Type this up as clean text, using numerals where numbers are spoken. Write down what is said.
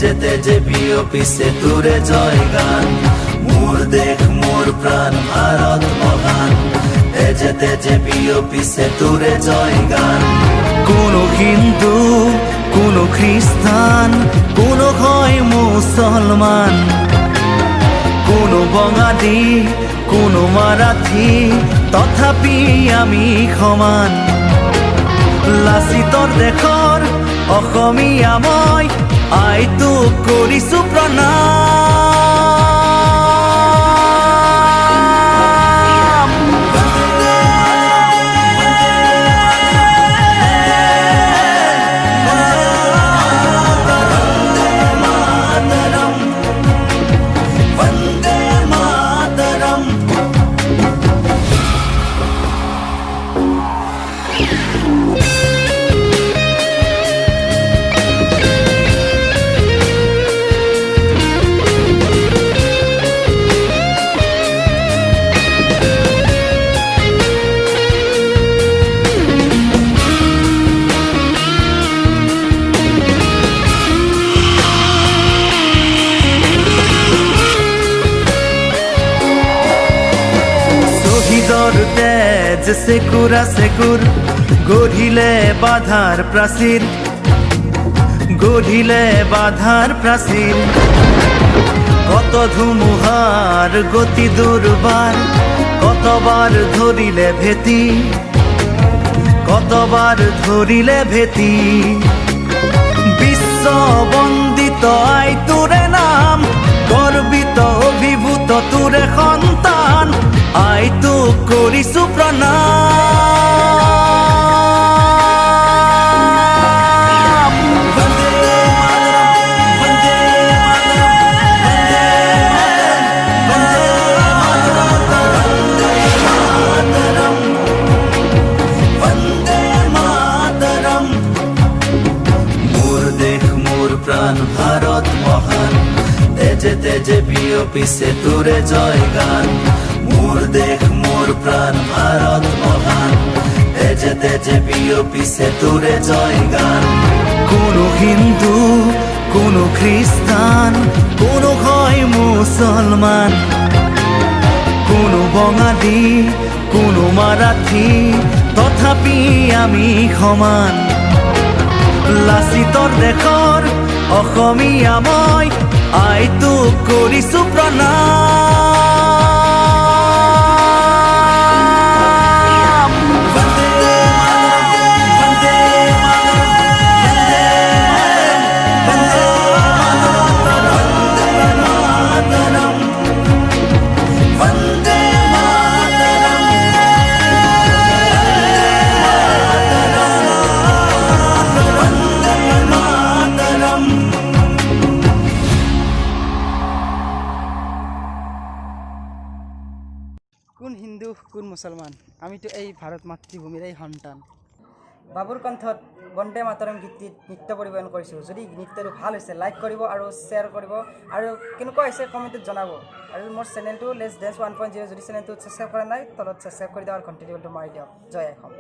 তেজে তেজে বিয়পিছে তোরে জয় গান মোর দেশ মোর প্রাণ ভারত মহান তেজে তেজে বিয়পিছে তোরে জয় গান কোনো হিন্দু কোনো খ্রিস্টান কোনো হয় মুসলমান কোনো বঙালী কোনো মারাঠী তথাপি আমি সমান লাচিতৰ দেশৰ অসমীয়া মই আইটোক কৰিছো প্ৰণাম বন্দে মাতৰম তেজ সেকুরা সেকুর গঢ়িলে বাধাৰ প্ৰাচীৰ গঢ়িলে বাধাৰ প্ৰাচীৰ কত ধুমুহাৰ গতি দুৰ্বাৰ কতবাৰ ধৰিলে ভেটি কতবাৰ ধৰিলে ভেটি বিশ্ব বন্দিত আই তোৰে নাম গৰ্বিত অভিভূত তোৰে সন্তান আইটোক কৰিছো প্ৰণাম মোৰ দেশ মোৰ প্ৰাণ ভাৰত মহান তেজে তেজে বিয়পিছে তোৰে জয় গান মোর দেশ মোর প্রাণ ভারত মহান তেজে তেজে বিয়পিছে তোরে জয় গান কোনো হিন্দু কোনো খ্রিস্টান কোনো হয় মুসলমান কোনো বঙালী কোনো মারাঠী তথাপি আমি সমান লাচিতৰ দেশৰ অসমীয়া মই আইটোক কৰিছো প্ৰণাম কোন হিন্দু কোন মুসলমান আমি তো এই ভারত মাতৃভূমির এই সন্তান বাবুৰ কণ্ঠত বন্দে মাতৰম গীতটিত নৃত্য পৰিৱেশন কৰিছোঁ যদি নৃত্যটো ভাল হৈছে লাইক কৰিব আৰু শ্বেয়াৰ কৰিব আৰু কেনেকুৱা হৈছে কমেণ্টত জনাব আৰু মোৰ চেনেলটো লেটছ ডেন্স 1.0 যদি চেনেলটো ছাবস্ক্ৰাইব কৰা নাই তলত ছাবস্ক্ৰাইব কৰি দিয়ক আৰু ঘণ্টি টিপটো মাৰি দিয়ক জয় অসম।